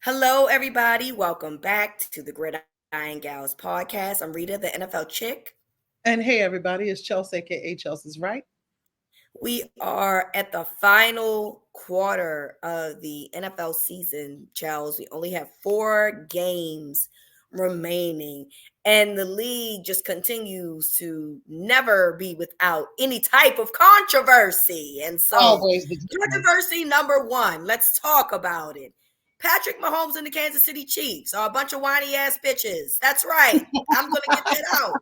Hello, everybody. Welcome back to the Gridiron Gals podcast. I'm Rita, the NFL chick. And hey, everybody, it's Chelsea, aka Chelsea's Right. We are at the final quarter of the NFL season, Chels. We only have 4 games remaining, and the league just continues to never be without any type of controversy. And so, Always the controversy number one, let's talk about it. Patrick Mahomes and the Kansas City Chiefs are a bunch of whiny ass bitches. That's right. I'm going to get that out.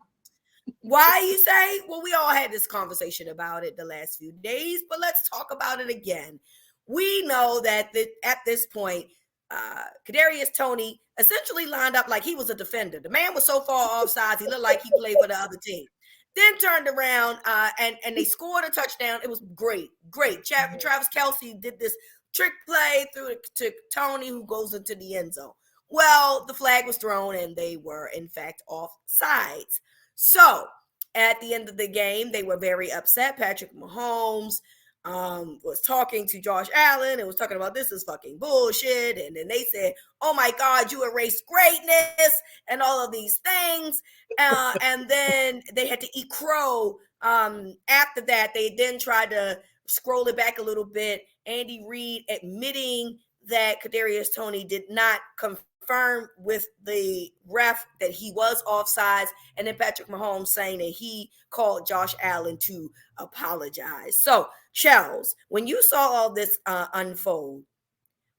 Why you say? Well, we all had this conversation about it the last few days, but let's talk about it again. We know that at this point, Kadarius Toney essentially lined up like he was a defender. The man was so far offsides, he looked like he played for the other team. Then turned around and they scored a touchdown. It was great. Travis Kelce did this trick play through to Toney, who goes into the end zone. Well, the flag was thrown and they were, in fact, offsides. So at the end of the game, they were very upset. Patrick Mahomes was talking to Josh Allen and was talking about this is fucking bullshit. And then they said, oh my God, you erased greatness and all of these things. And then they had to eat crow. After that, they then tried to scroll it back a little bit. Andy Reid admitting that Kadarius Toney did not confirm with the ref that he was offsides, and then Patrick Mahomes saying that he called Josh Allen to apologize. So, Charles, when you saw all this unfold,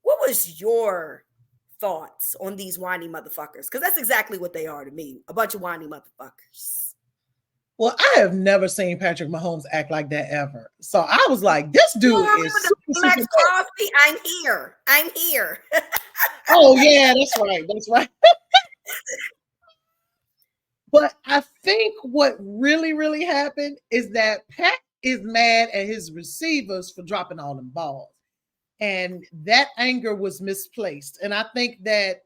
what was your thoughts on these whiny motherfuckers? Because that's exactly what they are to me, a bunch of whiny motherfuckers. Well, I have never seen Patrick Mahomes act like that ever. So I was like, this dude is super Crosby, I'm here. Oh, yeah, that's right. But I think what really happened is that Pat is mad at his receivers for dropping all them balls. And that anger was misplaced. And I think that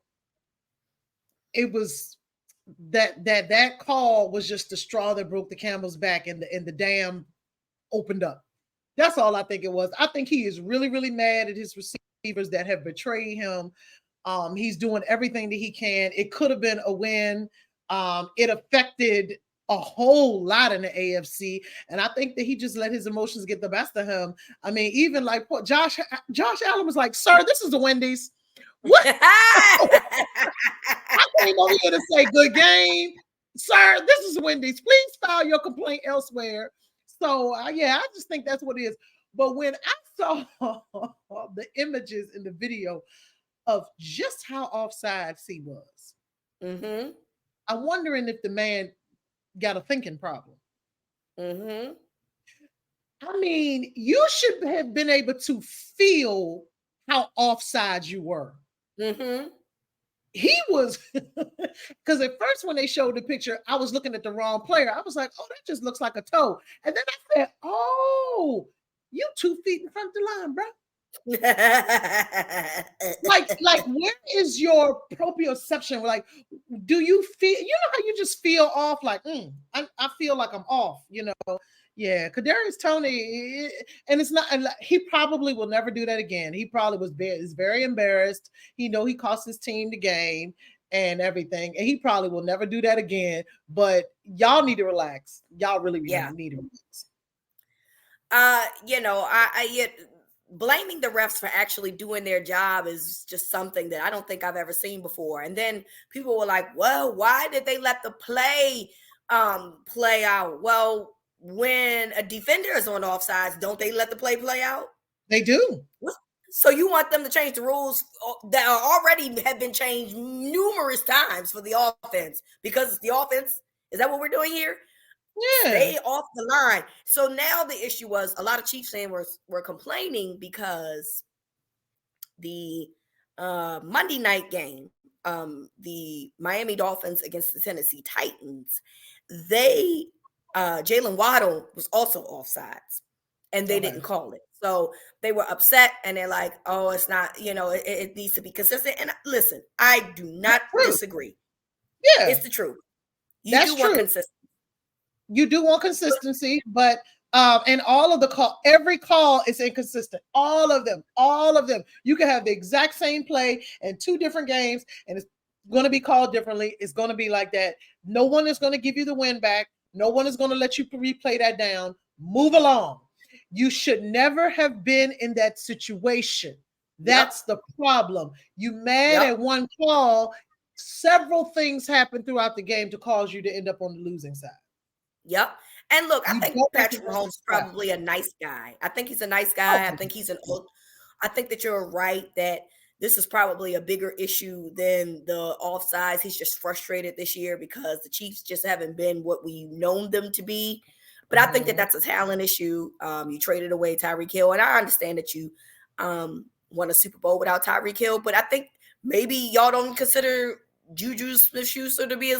it was that call was just the straw that broke the camel's back and the dam opened up. That's all I think it was. I think he is really mad at his receivers that have betrayed him. He's doing everything that he can. It could have been a win. It affected a whole lot in the AFC, and I think that he just let his emotions get the best of him. I mean, even like Josh Allen was like, "Sir, this is the Wendy's." What? I came over here to say good game, sir. This is Wendy's. Please file your complaint elsewhere. So yeah, I just think that's what it is. But when I saw the images in the video of just how offsides he was, I'm wondering if the man got a thinking problem. I mean, you should have been able to feel how offsides you were. He was, because at first when they showed the picture, I was looking at the wrong player. I was like, oh, that just looks like a toe. And then I said, oh, you 2 feet in front of the line, bro. like where is your proprioception? Like, do you feel, you know how you just feel off? Like, I feel like I'm off, you know. Yeah, Kadarius Toney, and it's not. He probably will never do that again. He probably is very embarrassed. He cost his team the game and everything, and he probably will never do that again. But y'all need to relax. Y'all really need to relax. I blaming the refs for actually doing their job is just something that I don't think I've ever seen before. And then people were like, "Well, why did they let the play play out?" Well, when a defender is on offsides, don't they let the play out? They do. So you want them to change the rules that already have been changed numerous times for the offense because it's the offense? Is that what we're doing here? Yeah. Stay off the line. So now the issue was a lot of Chiefs fans were complaining because the Monday night game, the Miami Dolphins against the Tennessee Titans, Jalen Waddle was also offsides, and they didn't call it. So they were upset, and they're like, "Oh, it's not. It needs to be consistent." And listen, I do not disagree. Yeah, it's the truth. You do want consistency, but And all of the call, every call is inconsistent. All of them, all of them. You can have the exact same play in two different games, and it's going to be called differently. It's going to be like that. No one is going to give you the win back. No one is going to let you replay that down. Move along. You should never have been in that situation. That's the problem. You mad at one call. Several things happen throughout the game to cause you to end up on the losing side. Yep. And look, I think Patrick Mahomes is probably a nice guy. I think he's a nice guy. I think he's I think that you're right that this is probably a bigger issue than the offsides. He's just frustrated this year because the Chiefs just haven't been what we've known them to be. But I think that that's a talent issue. You traded away Tyreek Hill, and I understand that you won a Super Bowl without Tyreek Hill, but I think maybe y'all don't consider Juju Smith-Schuster to be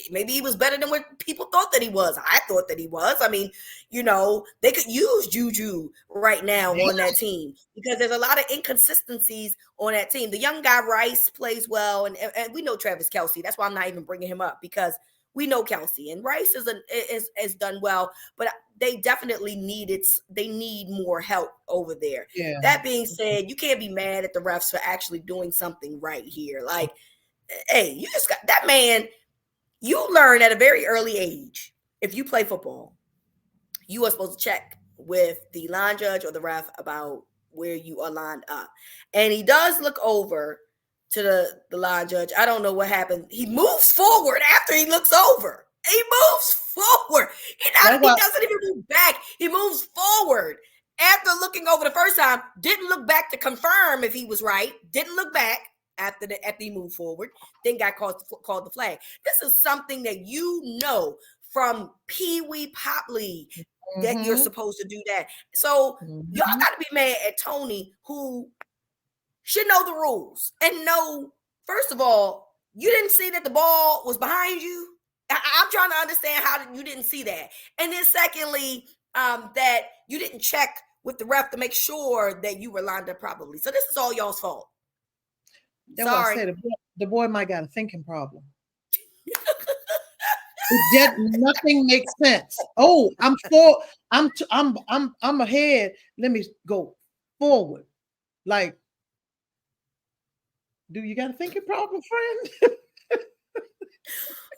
maybe he was better than what people thought that he was. I thought that he was. I mean, they could use Juju right now on that team because there's a lot of inconsistencies on that team. The young guy Rice plays well, and we know Travis Kelce. That's why I'm not even bringing him up because we know Kelce and Rice is done well, but they definitely need more help over there. Yeah. That being said, you can't be mad at the refs for actually doing something right here. Like, hey, you just got that man. You learn at a very early age, if you play football, you are supposed to check with the line judge or the ref about where you are lined up. And he does look over to the line judge. I don't know what happened. He moves forward after he looks over. He moves forward. He doesn't even move back. He moves forward after looking over the first time. Didn't look back to confirm if he was right. Didn't look back after he moved forward. Then got called the flag. This is something that from Pee Wee Pop League that you're supposed to do that. So y'all got to be mad at Tony, who should know the rules and know, first of all, you didn't see that the ball was behind you. I'm trying to understand how you didn't see that. And then secondly, that you didn't check with the ref to make sure that you were lined up properly. So this is all y'all's fault. That's Sorry. What I said. The boy might got a thinking problem. Nothing makes sense. Oh, I'm ahead. Let me go forward. Like, do you got a thinking problem, friend?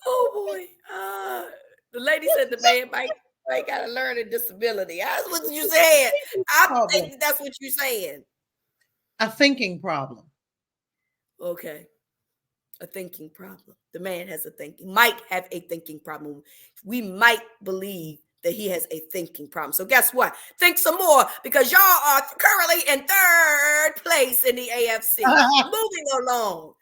Oh boy. The lady said the man might got a learning disability. That's what you said. I think that's what you're saying. A thinking problem. Okay. A thinking problem. The man might have a thinking problem. We might believe that he has a thinking problem. So guess what? Think some more, because y'all are currently in third place in the AFC. Moving along.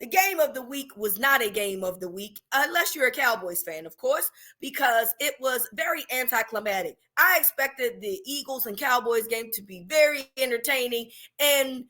The game of the week was not a game of the week, unless you're a Cowboys fan, of course, because it was very anticlimactic. I expected the Eagles and Cowboys game to be very entertaining, and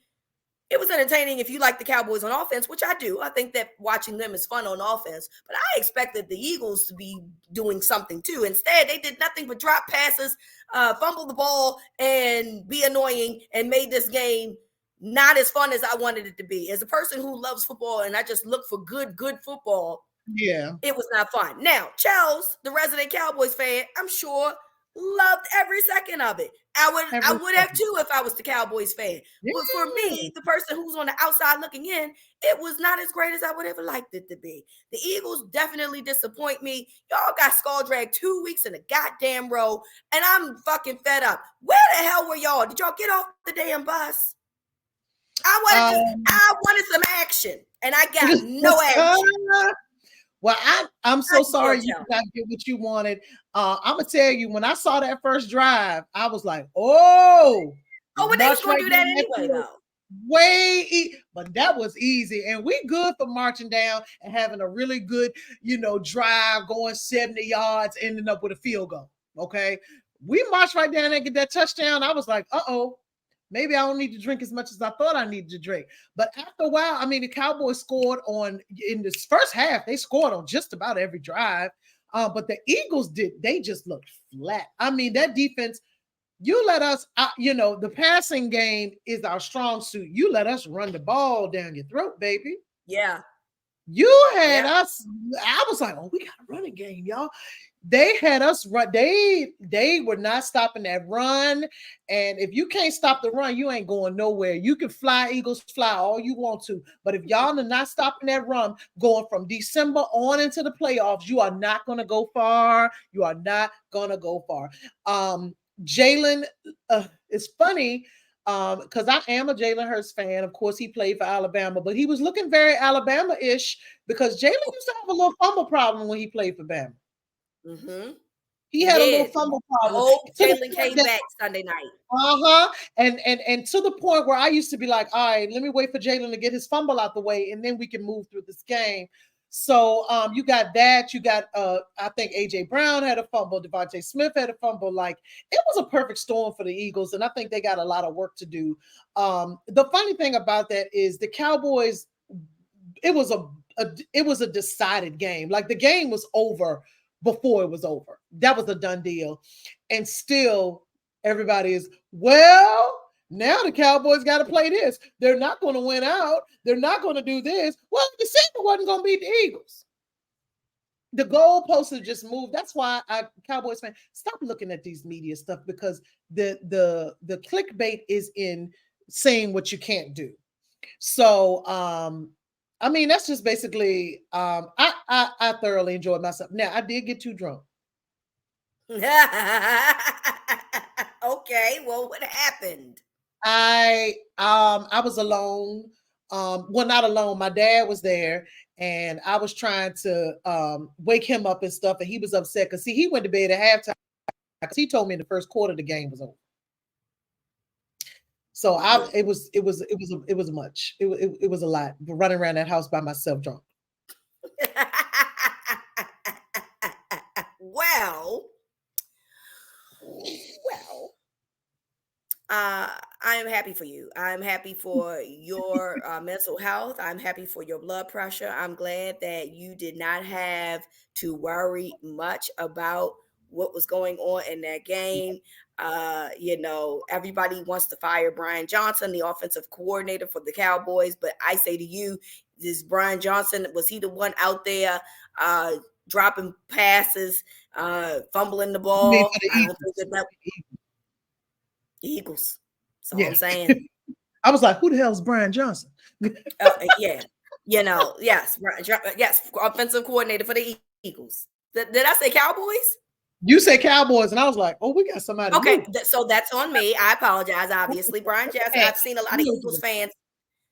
it was entertaining if you like the Cowboys on offense, which I do. I think that watching them is fun on offense. But I expected the Eagles to be doing something too. Instead, they did nothing but drop passes, fumble the ball, and be annoying, and made this game not as fun as I wanted it to be. As a person who loves football and I just look for good football, it was not fun. Now, Charles, the resident Cowboys fan, I'm sure loved every second of it. I would have too if I was the Cowboys fan. But for me, the person who's on the outside looking in, it was not as great as I would have liked it to be. The Eagles definitely disappoint me. Y'all got skull dragged 2 weeks in a goddamn row, and I'm fucking fed up. Where the hell were y'all? Did y'all get off the damn bus? I wanted some action, and I got no action. Well, I'm so sorry you did not get what you wanted. I'm gonna tell you, when I saw that first drive, I was like, "Oh, but they was gonna do that anyway, though." But that was easy, and we good for marching down and having a really good, drive, going 70 yards, ending up with a field goal. Okay, we marched right down there and get that touchdown. I was like, maybe I don't need to drink as much as I thought I needed to drink. But after a while, I mean, the Cowboys scored in this first half, they scored on just about every drive. But the Eagles they just looked flat. I mean, that defense, you let us, the passing game is our strong suit. You let us run the ball down your throat, baby. Yeah. You had us, I was like, we got a running game, y'all. they had us run. They were not stopping that run. And if you can't stop the run, you ain't going nowhere. You can fly, Eagles fly all you want to. But if y'all are not stopping that run, going from December on into the playoffs, you are not going to go far. You are not going to go far. Jalen, it's funny because I am a Jalen Hurts fan. Of course, he played for Alabama, but he was looking very Alabama-ish because Jalen used to have a little fumble problem when he played for Bama. Mm-hmm. He had a little fumble I problem. hope Jalen came back Sunday night. And to the point where I used to be like, all right, let me wait for Jalen to get his fumble out the way, and then we can move through this game. So you got that. You got I think AJ Brown had a fumble, Devontae Smith had a fumble. Like, it was a perfect storm for the Eagles, and I think they got a lot of work to do. The funny thing about that is the Cowboys, it was a decided game. Like, the game was over before it was over. That was a done deal. And still everybody is, well, now the Cowboys got to play this. They're not going to win out. They're not going to do this. Well, the December wasn't going to beat the Eagles. The goalposts have just moved. That's why Cowboys fan, stop looking at these media stuff, because the clickbait is in saying what you can't do. So I mean, that's just basically I thoroughly enjoyed myself. Now, I did get too drunk. Okay, well, what happened? I was alone. Well, not alone. My dad was there, and I was trying to wake him up and stuff, and he was upset because, see, he went to bed at halftime because he told me in the first quarter the game was over. So it was much. It was a lot running around that house by myself drunk. Well, I am happy for you. I'm happy for your mental health. I'm happy for your blood pressure. I'm glad that you did not have to worry much about what was going on in that game. Everybody wants to fire Brian Johnson, the offensive coordinator for the Cowboys. But I say to you, this Brian Johnson, was he the one out there dropping passes, fumbling the ball? I don't think that Eagles. So I'm saying. I was like, who the hell is Brian Johnson? Yeah. Yes. Yes. Offensive coordinator for the Eagles. Did I say Cowboys? You say Cowboys, and I was like, oh, we got somebody. Okay. So that's on me. I apologize. Obviously, Brian Johnson. I've seen a lot of Eagles fans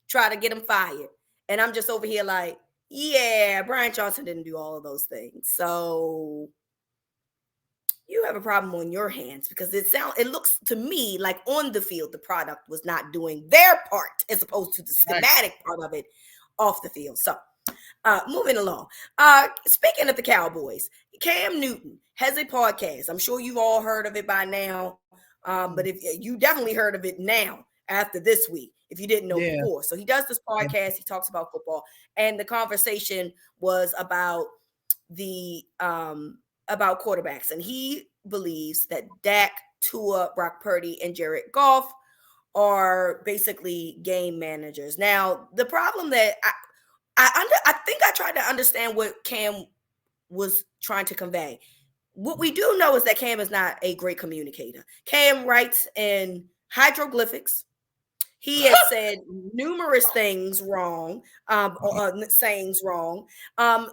try to get him fired. And I'm just over here like, yeah, Brian Johnson didn't do all of those things. So you have a problem on your hands, because it looks to me like on the field the product was not doing their part as opposed to the schematic part of it off the field. So moving along. Speaking of the Cowboys, Cam Newton has a podcast. I'm sure you've all heard of it by now. But if you definitely heard of it now after this week, if you didn't know before. So he does this podcast, he talks about football, and the conversation was about about quarterbacks, and he believes that Dak, Tua, Brock Purdy, and Jared Goff are basically game managers. Now, the problem that I think I tried to understand what Cam was trying to convey. What we do know is that Cam is not a great communicator. Cam writes in hieroglyphics. He has said numerous things wrong, sayings wrong.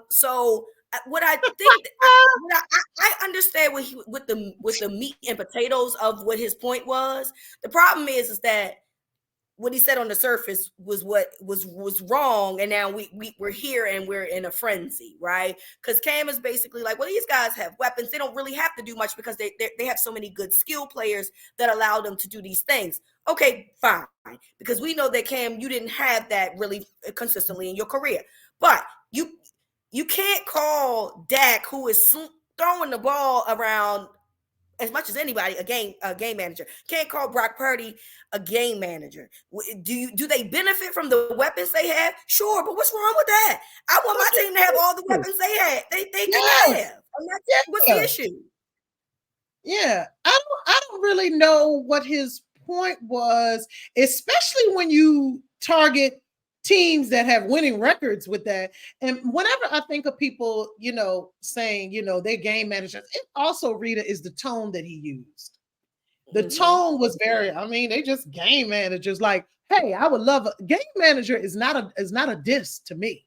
So what I think, I understand with the meat and potatoes of what his point was. The problem is that what he said on the surface was what was wrong, and now we're here and we're in a frenzy, right? Because Cam is basically like, well, these guys have weapons. They don't really have to do much because they have so many good skill players that allow them to do these things. Okay, fine, because we know that, Cam, you didn't have that really consistently in your career, but you can't call Dak, who is throwing the ball around as much as anybody, a game manager. Can't call Brock Purdy a game manager. Do they benefit from the weapons they have? Sure, but what's wrong with that? I want my team to have all the weapons they had. They can have. What's the issue? Yeah, I don't really know what his point was, especially when you target teams that have winning records with that. And whenever I think of people, saying, they're game managers, it also, Rita, is the tone that he used. The tone was very, they just game managers. Like, hey, I would love a game manager is not a diss to me.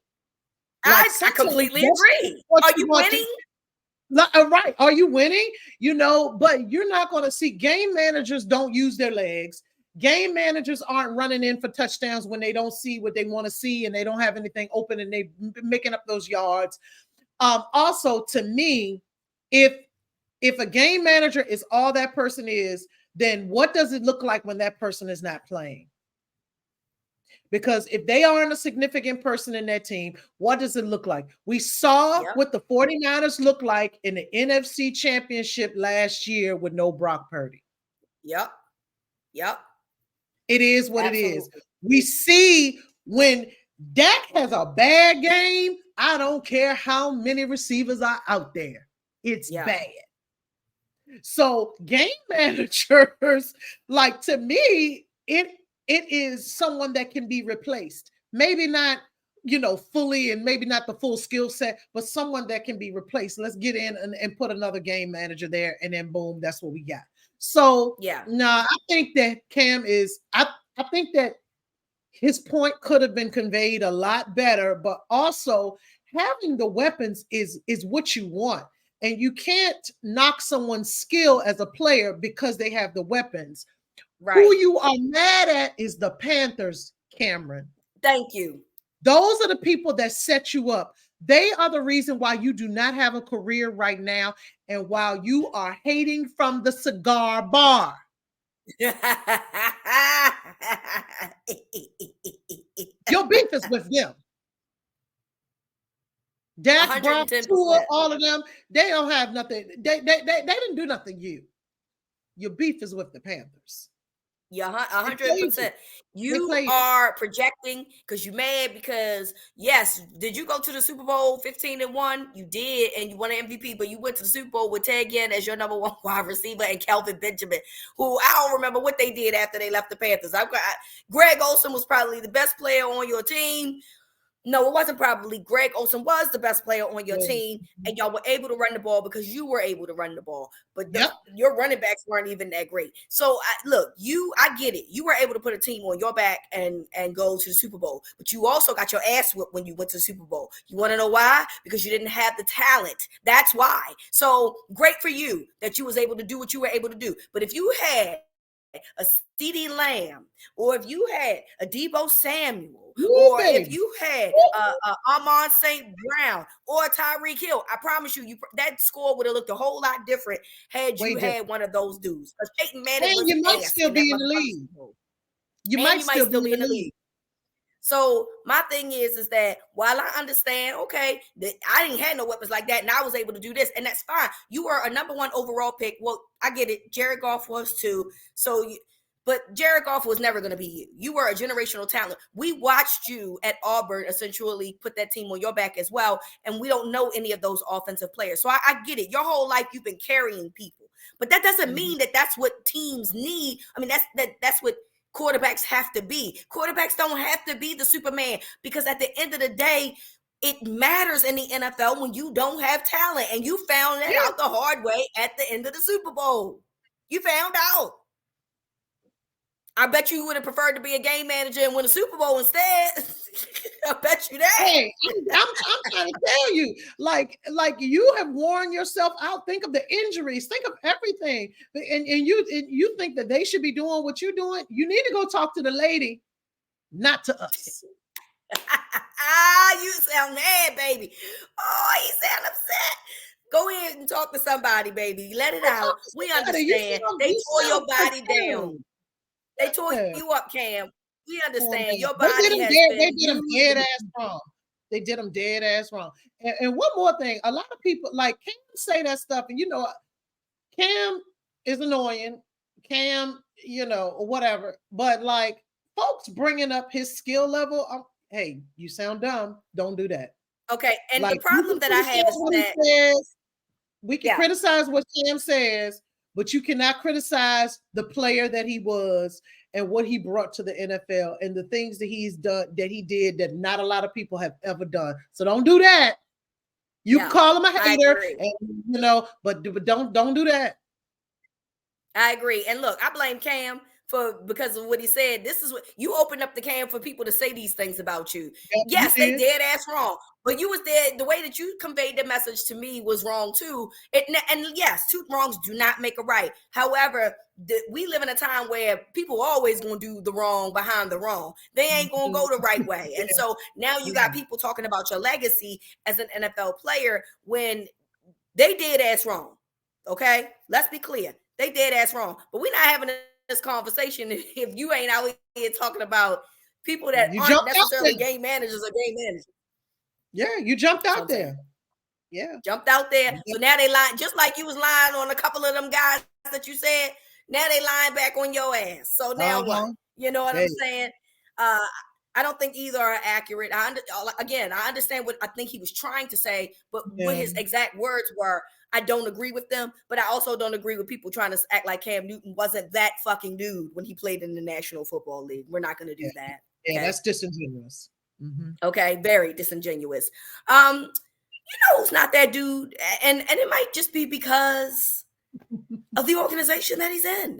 Like, I completely agree. Are you winning? Right. Are you winning? But you're not going to see game managers don't use their legs. Game managers aren't running in for touchdowns when they don't see what they want to see and they don't have anything open and they making up those yards. Also, to me, if a game manager is all that person is, then what does it look like when that person is not playing? Because if they aren't a significant person in that team, what does it look like? We saw what the 49ers look like in the NFC Championship last year with no Brock Purdy. Yep. It is what it is. We see when Dak has a bad game, I don't care how many receivers are out there. It's bad. So game managers, like, to me, it is someone that can be replaced. Maybe not, fully, and maybe not the full skill set, but someone that can be replaced. Let's get in and put another game manager there, and then boom, that's what we got. So I think that Cam is, I think that his point could have been conveyed a lot better, but also having the weapons is what you want. And you can't knock someone's skill as a player because they have the weapons. Right. Who you are mad at is the Panthers, Cameron. Thank you. Those are the people that set you up. They are the reason why you do not have a career right now and while you are hating from the cigar bar. Your beef is with them. Dak, Brock, Tua, all of them, they don't have nothing. They didn't do nothing to you. Your beef is with the Panthers. Yeah, 100%. You are projecting because you're mad because, yes, did you go to the Super Bowl 15-1? You did, and you won an MVP, but you went to the Super Bowl with Ted Ginn as your number one wide receiver and Kelvin Benjamin, who I don't remember what they did after they left the Panthers. Greg Olsen was probably the best player on your team. No, it wasn't probably. Greg Olsen was the best player on your team, and y'all were able to run the ball because you were able to run the ball. But your running backs weren't even that great. So, I get it. You were able to put a team on your back and go to the Super Bowl. But you also got your ass whipped when you went to the Super Bowl. You want to know why? Because you didn't have the talent. That's why. So, great for you that you was able to do what you were able to do. But if you had a CeeDee Lamb, or if you had a Deebo Samuel, or if you had Amon St. Brown or Tyreek Hill, I promise you, that score would have looked a whole lot different had you had one of those dudes. Because Peyton Manning was you might still be in the league. You might still be in the league. So my thing is that while I understand, okay, that I didn't have no weapons like that, and I was able to do this, and that's fine. You were a number one overall pick. Well, I get it. Jared Goff was too. But Jared Goff was never going to be you. You were a generational talent. We watched you at Auburn essentially put that team on your back as well, and we don't know any of those offensive players. So I get it. Your whole life you've been carrying people, but that doesn't mean that that's what teams need. I mean, that's what quarterbacks have to be. Quarterbacks don't have to be the Superman, because at the end of the day, it matters in the NFL when you don't have talent, and you found that out the hard way at the end of the Super Bowl. You found out. I bet you would have preferred to be a game manager and win a Super Bowl instead. I bet you that. Hey, I'm trying to tell you, like you have worn yourself out. Think of the injuries. Think of everything. And you think that they should be doing what you're doing. You need to go talk to the lady, not to us. You sound mad, baby. Oh, you sound upset. Go ahead and talk to somebody, baby. Let it out. We understand. They tore your body down. They tore you up, Cam. We understand. Your body they did them dead ass wrong. They did them dead ass wrong. And one more thing, a lot of people like Cam say that stuff, and Cam is annoying. Cam, whatever. But like folks bringing up his skill level, hey, you sound dumb. Don't do that. Okay, and the problem that I have is that we can criticize what Cam says, but you cannot criticize the player that he was and what he brought to the NFL and the things that he's done, that he did, that not a lot of people have ever done. So don't do that. You can call him a hater, and but don't do that. I agree. And look, I blame Cam because of what he said. This is what you opened up the Cam for people to say these things about you. Yes, they dead ass wrong. But you was there. The way that you conveyed the message to me was wrong too. And yes, two wrongs do not make a right. However, we live in a time where people are always going to do the wrong behind the wrong. They ain't going to go the right way. And so now you got people talking about your legacy as an NFL player when they did ass wrong. Okay, let's be clear. They dead ass wrong. But we're not having this conversation if you ain't out here talking about people that aren't necessarily game managers or game managers. Yeah, you jumped out there. Yeah. Jumped out there. So now they lying, just like you was lying on a couple of them guys that you said. Now they lying back on your ass. So now what? You know what I'm saying? I don't think either are accurate. I understand what I think he was trying to say, but what his exact words were, I don't agree with them. But I also don't agree with people trying to act like Cam Newton wasn't that fucking dude when he played in the National Football League. We're not going to do that. Yeah, that's disingenuous. Mm-hmm. Okay, very disingenuous. Who's not that dude, and it might just be because of the organization that he's in.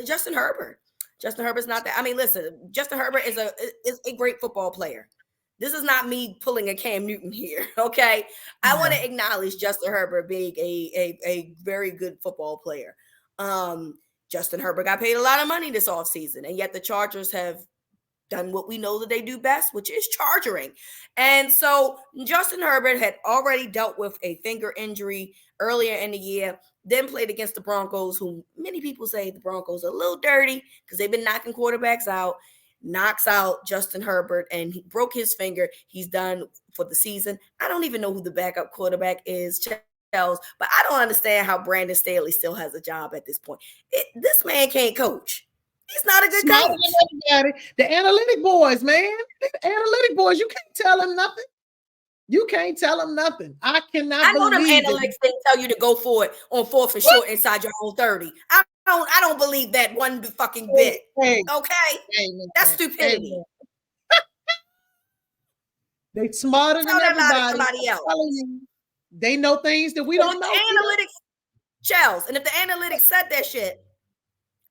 Justin Herbert. Justin Herbert's not that. I mean, listen, Justin Herbert is a great football player. This is not me pulling a Cam Newton here, okay? I want to acknowledge Justin Herbert being a very good football player. Justin Herbert got paid a lot of money this offseason, and yet the Chargers have done what we know that they do best, which is charging. And so Justin Herbert had already dealt with a finger injury earlier in the year, then played against the Broncos, who many people say the Broncos are a little dirty because they've been knocking quarterbacks out. Knocks out Justin Herbert, and he broke his finger. He's done for the season. I don't even know who the backup quarterback is, Charles, but I don't understand how Brandon Staley still has a job at this point. This man can't coach. He's not a good coach. The analytic boys, man. The analytic boys, you can't tell him nothing. You can't tell them nothing. I cannot believe them analytics didn't tell you to go for it on 4th and short inside your own 30. I don't believe that one fucking bit. Okay? That's stupidity. They smarter than everybody else. They know things that we don't know. Analytics, Charles, and if the analytics said that shit,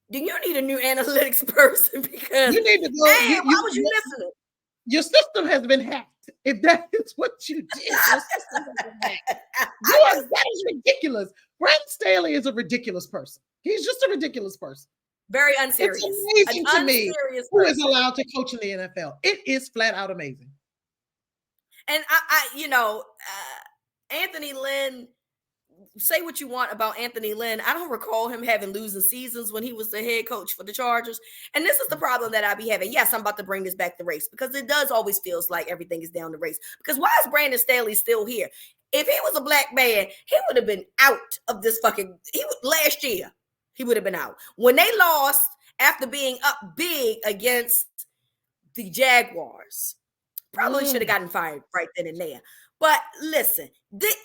then you need a new analytics person because you need to go. Why was you listening? Your system has been hacked. If that is what you did, that is ridiculous. Brandon Staley is a ridiculous person. He's just a ridiculous person. Very unserious. It's amazing to me who is allowed to coach in the NFL. It is flat out amazing. And Anthony Lynn, say what you want about Anthony Lynn. I don't recall him having losing seasons when he was the head coach for the Chargers. And this is the problem that I be having. Yes, I'm about to bring this back to race because it does always feels like everything is down to race. Because why is Brandon Staley still here? If he was a black man, he would have been out of this last year. He would have been out. When they lost after being up big against the Jaguars, probably should have gotten fired right then and there. But listen,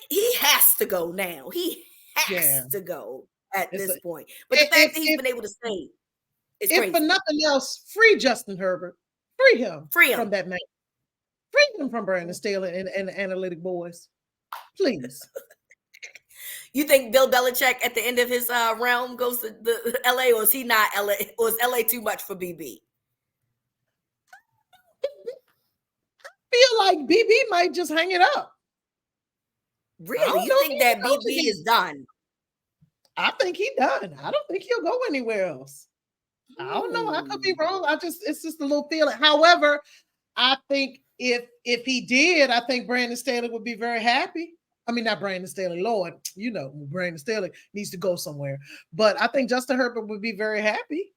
he has to go now. He has to go at this point. But the fact that he's been able to stay is crazy. If for nothing else, free Justin Herbert. Free him from that man. Free him from Brandon Staley and the analytic boys. Please. You think Bill Belichick at the end of his realm goes to the LA, or is he not LA? Or is LA too much for BB? Feel like BB might just hang it up. Really? You think that BB is done? I think he's done. I don't think he'll go anywhere else. I don't know. I could be wrong. It's just a little feeling. However, I think if he did, I think Brandon Staley would be very happy. I mean, not Brandon Staley, Lord. Brandon Staley needs to go somewhere. But I think Justin Herbert would be very happy.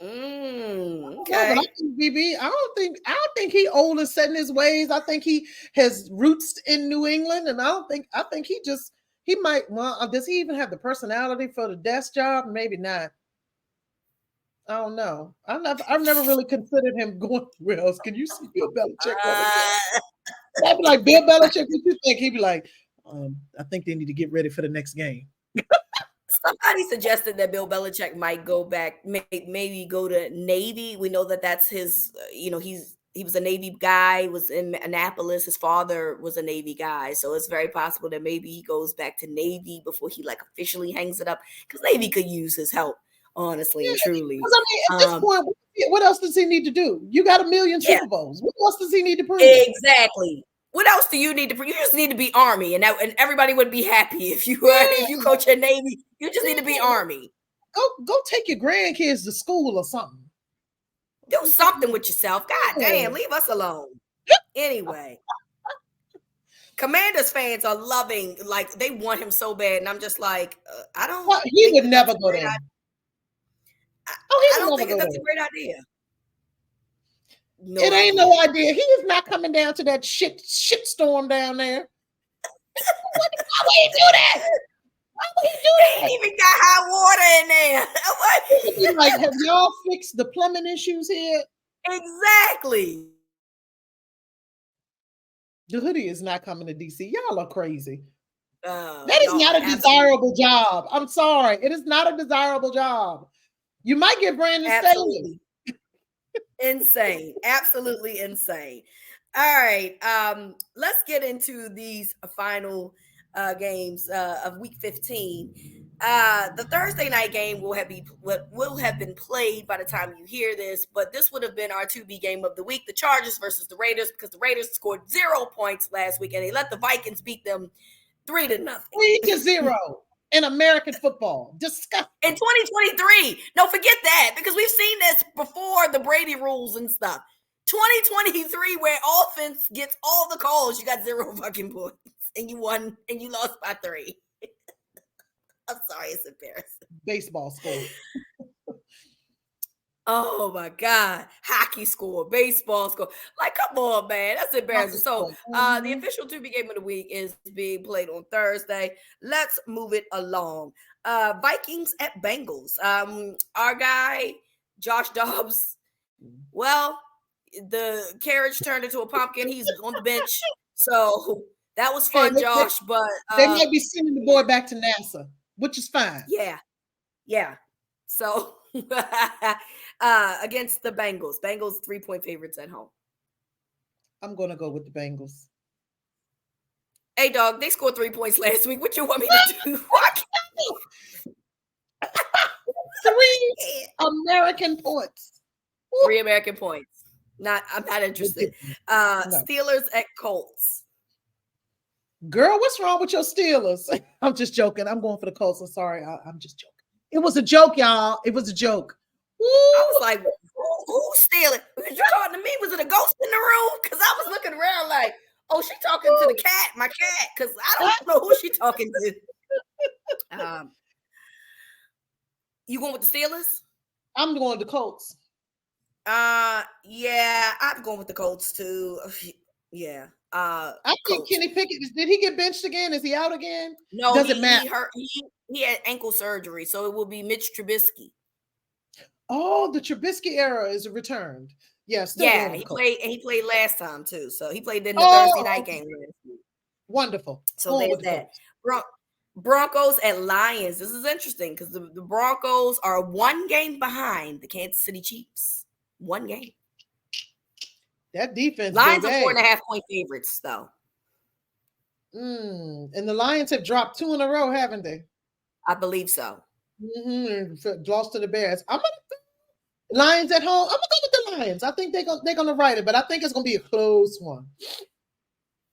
Okay. Yeah, but I think BB, I don't think he old and set in his ways. I think he has roots in New England, and I think he might. Well, does he even have the personality for the desk job? Maybe not. I don't know. I've never really considered him going where else. Can you see Bill Belichick? I'd be like, Bill Belichick, what you think? He'd be like, I think they need to get ready for the next game. Somebody suggested that Bill Belichick might go back, maybe go to Navy. We know that that's his. He was a Navy guy. Was in Annapolis. His father was a Navy guy, so it's very possible that maybe he goes back to Navy before he like officially hangs it up. Because Navy could use his help, honestly Yeah, and truly. because I mean, at this point, what else does he need to do? You got 1,000,000 Yeah, Super Bowls. What else does he need to prove? exactly. What else do you need to? You just need to be Army, and everybody would be happy if you if you Yeah, coach a Navy. You just need to be yeah. Army. Go take your grandkids to school or something. Do something with yourself. God damn, Yeah. leave us alone. Anyway, Commanders fans are loving, like they want him so bad, and I'm just like, I don't Well, he think would that that's never a go great there. idea. Oh, I he would don't never think that go that's a there. great idea. No It ain't idea. no idea. He is not coming down to that shit storm down there. Why would he do that? Why would he do They that? ain't even got hot water in there. He would be like, have y'all fixed the plumbing issues here? Exactly. The hoodie is not coming to DC. Y'all are crazy. Y'all That is not are a absolutely, desirable job. I'm sorry. It is not a desirable job. You might get Brandon Staley. absolutely insane. Absolutely insane. All right. Let's get into these final games of week 15. The Thursday night game will have been played by the time you hear this, but this would have been our 2B game of the week: the Chargers versus the Raiders, because the Raiders scored 0 points last week and they let the Vikings beat them 3-0. 3-0 in American football. Disgusting. In 2023. No, forget that, because we've seen this before, the Brady rules and stuff. 2023, where offense gets all the calls, you got 0 fucking points, and you won, and you lost by 3. I'm sorry, it's embarrassing. Baseball score. Oh my God. Hockey score, baseball score. Like, come on, man. That's embarrassing. So the official 2B game of the week is being played on Thursday. Let's move it along. Vikings at Bengals. Our guy, Josh Dobbs, well, the carriage turned into a pumpkin. He's on the bench. So that was fun, Hey, Josh. But they might be sending the boy back to NASA, which is fine. yeah. So against the Bengals. Bengals 3-point favorites at home. I'm going to go with the Bengals. Hey, dog, they scored 3 points last week. What you want me to do? 3 American points. 3 American points. I'm not interested. No. Steelers at Colts. Girl, what's wrong with your Steelers? I'm just joking. I'm going for the Colts. I'm sorry. I'm just joking. It was a joke, y'all. It was a joke. Woo! I was like, who's stealing? You talking to me? Was it a ghost in the room? Because I was looking around like, oh, she talking to the cat, my cat, because I don't know who she talking to. You going with the Steelers? I'm going with the Colts. Yeah, I'm going with the Colts too. Yeah. I think Colts. Kenny Pickett, did he get benched again? Is he out again? No, doesn't matter. He had ankle surgery, so it will be Mitch Trubisky. Oh, the Trubisky era is returned. Yeah, he played last time too. So he played in the Thursday night game. Wonderful. So there's that. Broncos at Lions. This is interesting because the Broncos are 1 game behind the Kansas City Chiefs. 1 game. That defense. Lions are 4.5-point favorites, though. And the Lions have dropped 2 in a row, haven't they? I believe so. Lost to the Bears. Lions at home. I'm gonna go with the Lions. I think they're gonna write it, but I think it's gonna be a close one.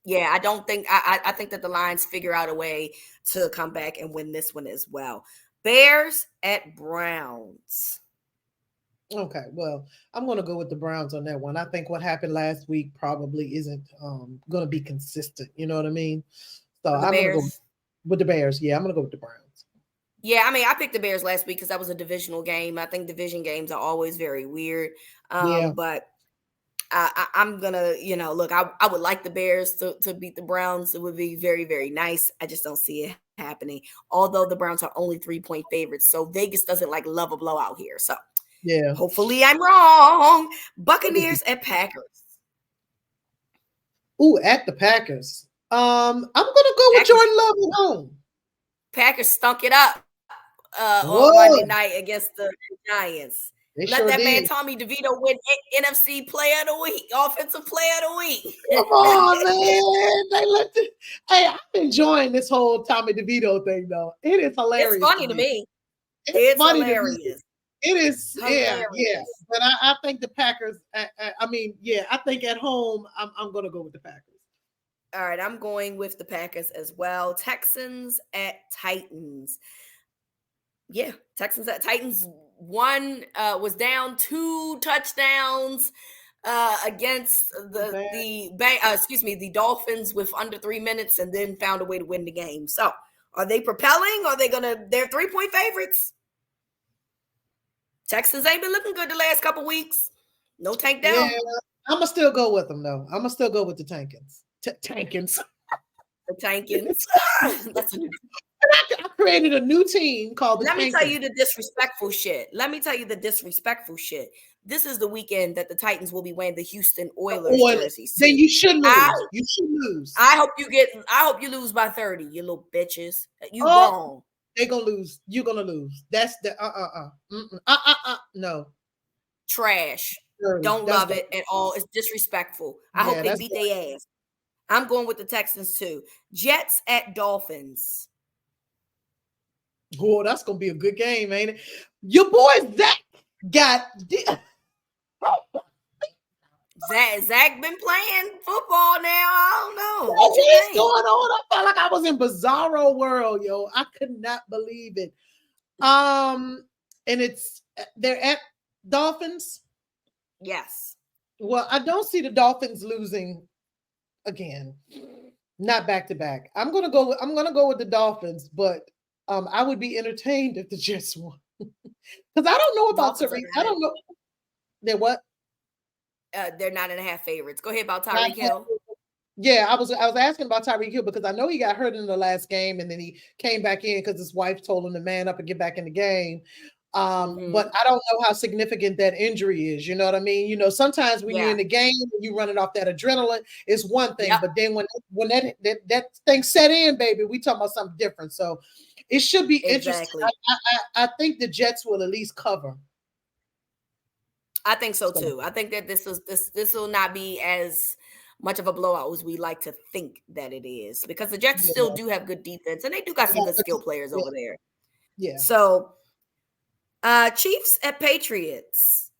Yeah, I don't think I think that the Lions figure out a way to come back and win this one as well. Bears at Browns. Okay, well, I'm going to go with the Browns on that one. I think what happened last week probably isn't going to be consistent. You know what I mean? So I'm going to go with the Bears. Yeah, I'm going to go with the Browns. Yeah, I mean, I picked the Bears last week because that was a divisional game. I think division games are always very weird. But I'm going to, look, I would like the Bears to beat the Browns. It would be very, very nice. I just don't see it happening. Although the Browns are only 3-point favorites. So Vegas doesn't love a blowout here. So yeah, hopefully I'm wrong. Buccaneers at Packers. Ooh, at the Packers. I'm going to go with Jordan Love at home. Packers stunk it up on Monday Whoa, night against the Giants. they Let sure that man did. Tommy DeVito win NFC Player of the Week, Offensive Player of the Week. Come on, man. Hey, I'm enjoying this whole Tommy DeVito thing, though. It is It's hilarious funny to me. It's It's funny to me. hilarious. It is, yeah. Hilarious. But I think the Packers. I mean, yeah. I think at home, I'm going to go with the Packers. All right, I'm going with the Packers as well. Texans at Titans. Yeah, Texans at Titans. One was down 2 touchdowns against the Dolphins with under 3 minutes, and then found a way to win the game. So, are they propelling? Are they gonna? They're 3-point favorites. Texans ain't been looking good the last couple weeks. No Tank Dell. Yeah, I'm gonna still go with them though. I'm gonna still go with the Tankins. Tankins. The Tankins. That's a new. I created a new team called the Let me Tankins. tell you the disrespectful shit. This is the weekend that the Titans will be wearing the Houston Oilers jersey. Then you should lose. You should lose. I hope you lose by 30, you little bitches. You wrong. They're gonna lose. You're gonna lose. That's the no. Trash. Don't love it at all. It's disrespectful. I hope they beat their ass. I'm going with the Texans too. Jets at Dolphins. Oh, that's gonna be a good game, ain't it? Your boy Zach got Zach been playing football now. I don't know. What is going on? I felt like I was in bizarro world, yo. I could not believe it. And they're at Dolphins. Yes. Well, I don't see the Dolphins losing again. Not back to back. I'm gonna go with the Dolphins, but I would be entertained if the Jets won. Because I don't know about Tariq. I don't know. They're what? They're 9.5 favorites. Go ahead about Tyreek Hill. Yeah, I was asking about Tyreek Hill because I know he got hurt in the last game and then he came back in because his wife told him to man up and get back in the game. But I don't know how significant that injury is. You know what I mean? You know, sometimes when you're in the game and you running off that adrenaline, it's one thing. Yep. But then when that thing set in, baby, we talking about something different. So it should be interesting. I think the Jets will at least cover. I think so too. I think that this will not be as much of a blowout as we like to think that it is, because the Jets still do have good defense and they do got some good skill players over there. Yeah. So Chiefs at Patriots.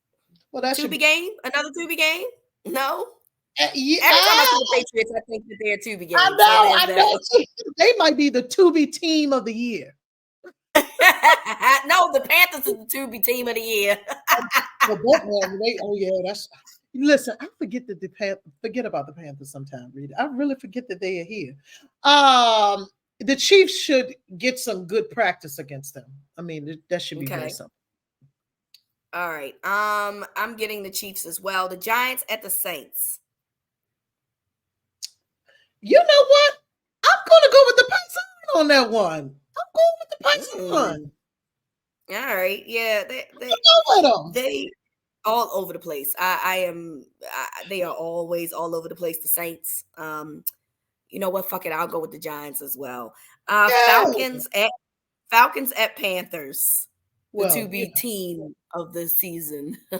Well, that Tubi game? Another Tubi game? No. Yeah. Every time I see the Patriots, I think that they're a Tubi game. I know. They might be the Tubi team of the year. No, the Panthers is the Tubi team of the year. Listen, I forget about the Panthers sometimes, Rita. I really forget that they are here. The Chiefs should get some good practice against them. I mean, that should be very something. All right. I'm getting the Chiefs as well. The Giants at the Saints. You know what? I'm gonna go with the Patriots on that one. I'm going with the Patriots one. All right. Yeah, they all over the place. They are always all over the place. The Saints. You know what? Fuck it. I'll go with the Giants as well. Falcons at Panthers. The to-be team of the season. I'm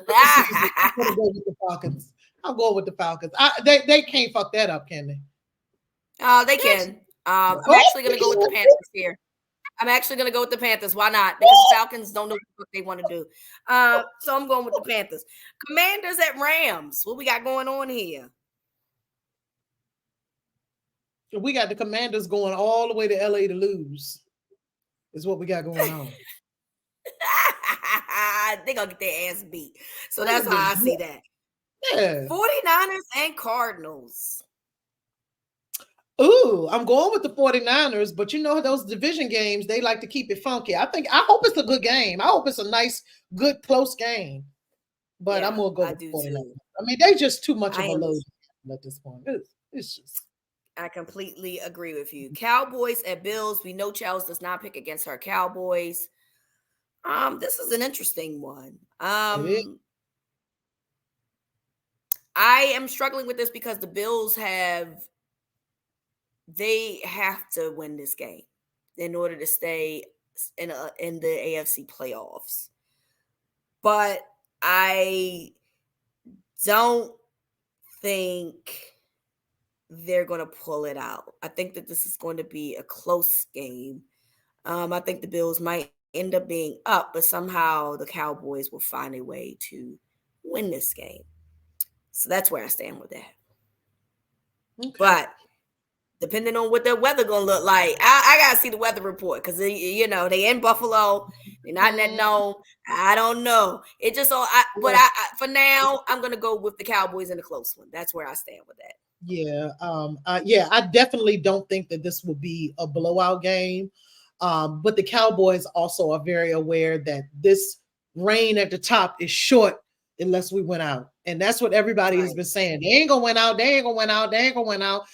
gonna go with the Falcons. I'm going with the Falcons. They can't fuck that up, can they? They can. I'm actually gonna go with the Panthers here. I'm actually going to go with the Panthers. Why not? Because the Falcons don't know what they want to do. So I'm going with the Panthers. Commanders at Rams. What we got going on here? We got the Commanders going all the way to LA to lose. Is what we got going on. They're going to get their ass beat. So that's how I see that. Yeah. 49ers and Cardinals. Ooh, I'm going with the 49ers, but you know those division games, they like to keep it funky. I hope it's a good game. I hope it's a nice, good, close game. But I'm gonna go with the 49ers. Too. I mean, they just too much of a load at this point. It's just. I completely agree with you. Cowboys at Bills. We know Charles does not pick against her Cowboys. This is an interesting one. I am struggling with this because the Bills they have to win this game in order to stay in the AFC playoffs. But I don't think they're going to pull it out. I think that this is going to be a close game. I think the Bills might end up being up, but somehow the Cowboys will find a way to win this game. So that's where I stand with that. Okay. But depending on what their weather gonna look like, I gotta see the weather report because they in Buffalo, they're not in that dome. I don't know. It just all. For now, I'm gonna go with the Cowboys in a close one. That's where I stand with that. Yeah, I definitely don't think that this will be a blowout game. But the Cowboys also are very aware that this reign at the top is short unless we win out. And that's what everybody has been saying. They ain't gonna win out, they ain't gonna win out, they ain't gonna win out.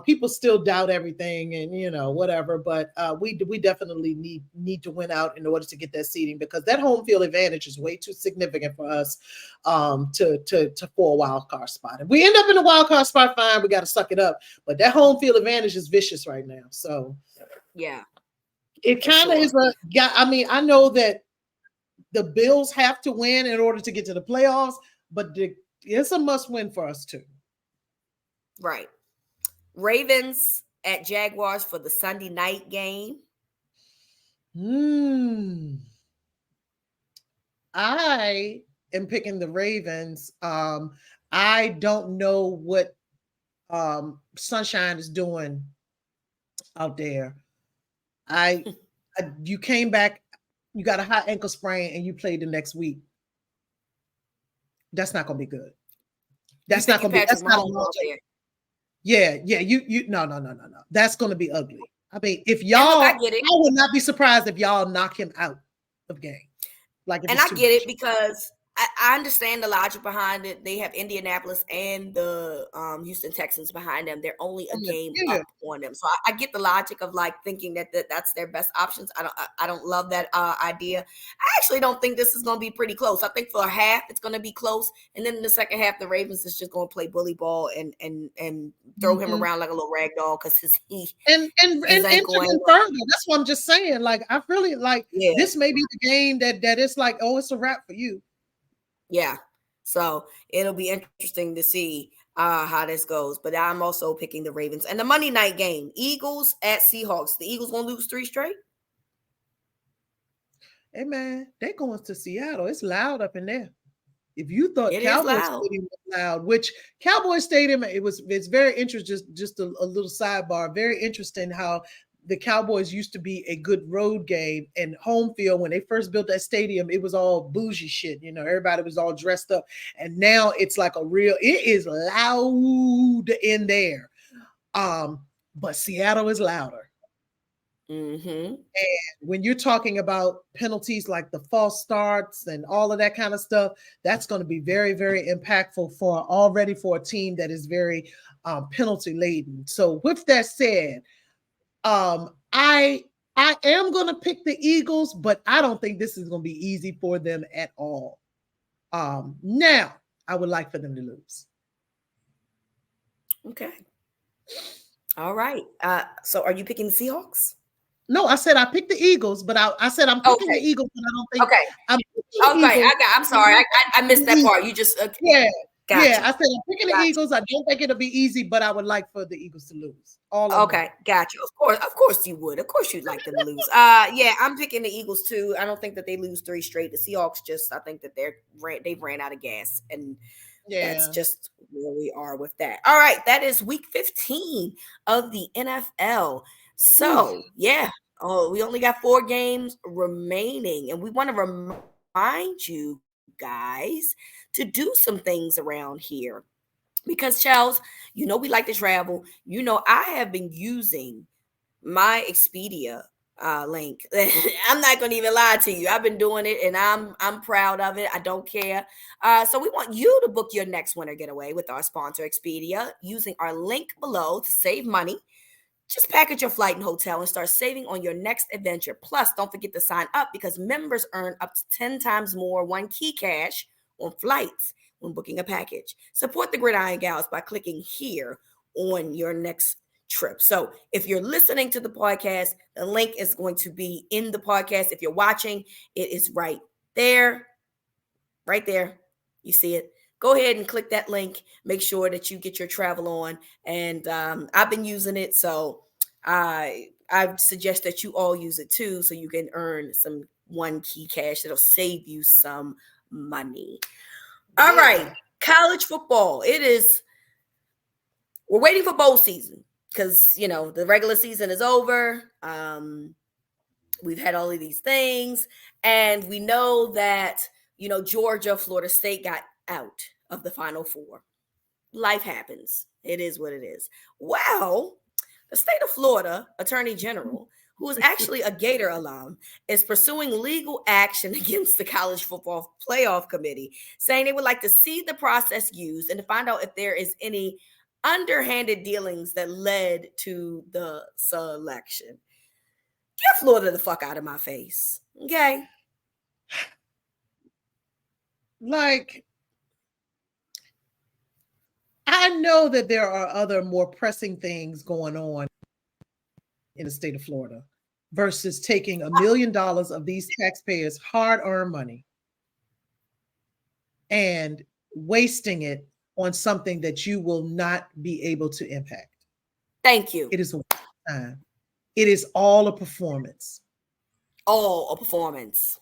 People still doubt everything and whatever, but we definitely need to win out in order to get that seeding because that home field advantage is way too significant for us for a wild card spot. If we end up in a wild card spot, fine, we got to suck it up. But that home field advantage is vicious right now. So yeah, it kind of is I know that the Bills have to win in order to get to the playoffs, but it's a must win for us too. Right. Ravens at Jaguars for the Sunday night game. I am picking the Ravens. I don't know what Sunshine is doing out there. You came back, you got a high ankle sprain, and you played the next week. That's not gonna be good. That's not gonna be. That's not a Yeah. You. No. That's gonna be ugly. I mean, if y'all, I would not be surprised if y'all knock him out of game. And I get it because I understand the logic behind it. They have Indianapolis and the Houston Texans behind them. They're only a game up on them, so I get the logic of like thinking that that's their best options. I don't love that idea. I actually don't think this is going to be pretty close. I think for a half it's going to be close, and then in the second half the Ravens is just going to play bully ball and throw him around like a little rag doll because and further. That's what I'm just saying. Like I really like this may be the game that it's like, oh, it's a wrap for you. Yeah, so it'll be interesting to see how this goes. But I'm also picking the Ravens. And the Monday night game, Eagles at Seahawks. The Eagles gonna lose 3 straight? Hey man, they going to Seattle. It's loud up in there. If you thought Cowboy Stadium was loud, which Cowboy Stadium, it's very interesting. Just a little sidebar. Very interesting how the Cowboys used to be a good road game and home field. When they first built that stadium, it was all bougie shit. Everybody was all dressed up. And now it's like it is loud in there. But Seattle is louder. Mm-hmm. And when you're talking about penalties like the false starts and all of that kind of stuff, that's going to be very, very impactful for a team that is very penalty laden. So with that said, I am going to pick the Eagles, but I don't think this is going to be easy for them at all. Now, I would like for them to lose. Okay. All right. So are you picking the Seahawks? No, I said I picked the Eagles, but I said I'm picking the Eagles, but I don't think. Okay. I'm sorry. I missed that part. You just Yeah. I said I'm picking the Eagles. I don't think it'll be easy, but I would like for the Eagles to lose. Gotcha. Of course you would. Of course you'd like them to lose. I'm picking the Eagles too. I don't think that they lose 3 straight. The Seahawks I think that they've ran out of gas, and that's just where we are with that. All right, that is week 15 of the NFL. So we only got 4 games remaining, and we want to remind you guys to do some things around here because Charles, we like to travel. I have been using my Expedia link. I'm not gonna even lie to you. I've been doing it and I'm proud of it. I don't care. So we want you to book your next winter getaway with our sponsor Expedia using our link below to save money. Just package your flight and hotel and start saving on your next adventure. Plus, don't forget to sign up because members earn up to 10 times more one key cash on flights when booking a package. Support the Gridiron Gals by clicking here on your next trip. So if you're listening to the podcast, the link is going to be in the podcast. If you're watching, it is right there. Right there. You see it. Go ahead and click that link. Make sure that you get your travel on. And I've been using it, so I suggest that you all use it too, so you can earn some one key cash that'll save you some money. All right, college football. It is. We're waiting for bowl season because the regular season is over. We've had all of these things, and we know that Georgia, Florida State got out of the Final Four. Life happens. It is what it is. Well, the state of Florida Attorney General, who is actually a Gator alum, is pursuing legal action against the College Football Playoff Committee, saying they would like to see the process used and to find out if there is any underhanded dealings that led to the selection. Get Florida the fuck out of my face. Okay? Like, I know that there are other more pressing things going on in the state of Florida versus taking $1 million of these taxpayers' hard-earned money and wasting it on something that you will not be able to impact. Thank you. It is a waste of time. It is all a performance. All a performance.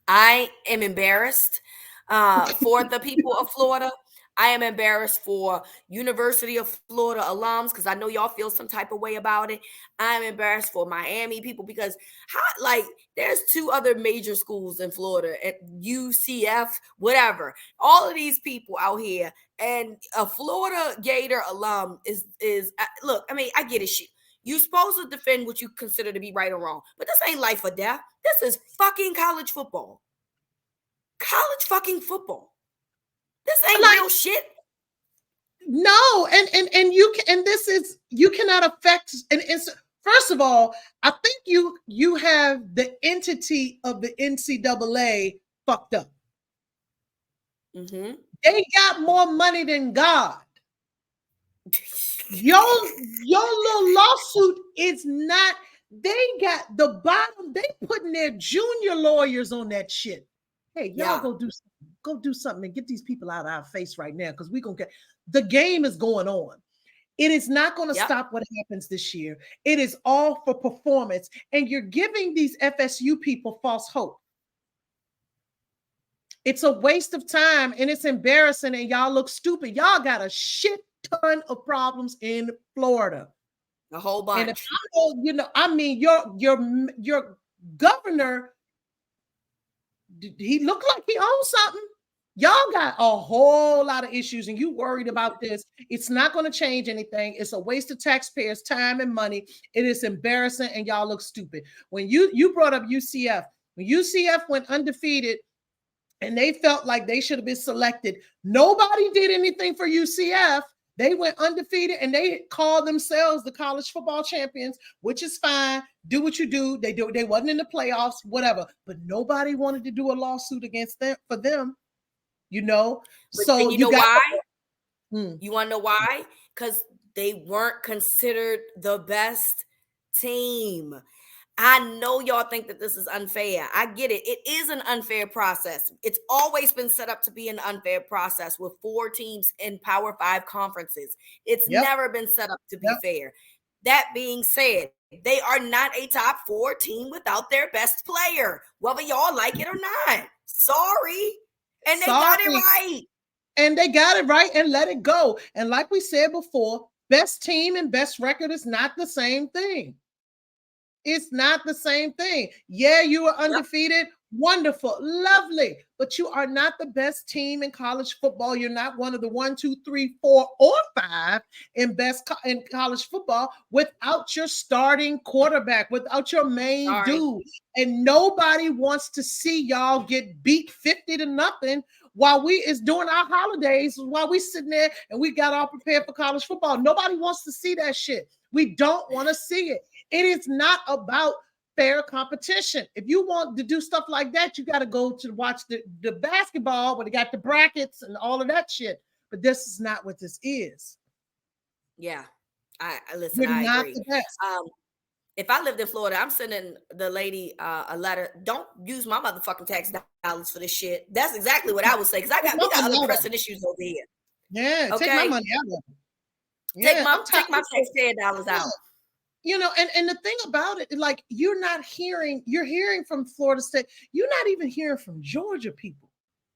I am embarrassed for the people of Florida. I am embarrassed for University of Florida alums because I know y'all feel some type of way about it. I'm embarrassed for Miami people because there's 2 other major schools in Florida at UCF, whatever. All of these people out here, and a Florida Gator alum is look. I mean, I get it. You're supposed to defend what you consider to be right or wrong, but this ain't life or death. This is fucking college football. College fucking football. This ain't real shit. No, and you cannot affect. And first of all, I think you have the entity of the NCAA fucked up. Mm-hmm. They got more money than God. Your little lawsuit is not. They got the bottom. They putting their junior lawyers on that shit. Hey, y'all go do something and get these people out of our face right now because we're gonna get the game is going on. It is not going to stop what happens this year. It is all for performance, and you're giving these FSU people false hope. It's a waste of time and it's embarrassing, and y'all look stupid. Y'all got a shit ton of problems in Florida. A whole bunch. And if I know, your governor, he looked like he owned something. Y'all got a whole lot of issues and you worried about this. It's not going to change anything. It's a waste of taxpayers' time and money. It is embarrassing and y'all look stupid. When you brought up UCF, when UCF went undefeated and they felt like they should have been selected, nobody did anything for UCF. They went undefeated and they called themselves the college football champions, which is fine. Do what you do. They wasn't in the playoffs, whatever. But nobody wanted to do a lawsuit against them for them. So you know why? You want to know why? Because they weren't considered the best team. I know y'all think that this is unfair. I get it. It is an unfair process. It's always been set up to be an unfair process with 4 teams in Power 5 conferences. It's never been set up to be fair. That being said, they are not a top 4 team without their best player, whether y'all like it or not. Sorry. And they got it right. And they got it right and let it go. And like we said before, best team and best record is not the same thing. It's not the same thing. Yeah, you are undefeated. Wonderful. Lovely. But you are not the best team in college football. You're not one of the 1, 2, 3, 4, or 5 in college football without your starting quarterback, without your main dude. And nobody wants to see y'all get beat 50-0 while it's during our holidays, while we sitting there and we got all prepared for college football. Nobody wants to see that shit. We don't want to see it. It is not about fair competition. If you want to do stuff like that, you got to go to watch the basketball where they got the brackets and all of that shit. But this is not what this is. Yeah. I listen. We're I not agree. the best. If I lived in Florida, I'm sending the lady a letter. Don't use my motherfucking tax dollars for this shit. That's exactly what I would say because Take my we got money other out of pressing it. issues over here. Yeah, take my Okay, money out of it. Yeah, I'm tired. take my taxpayer dollars Yeah, out. and the thing about it, like you're hearing from Florida State, you're not even hearing from Georgia people.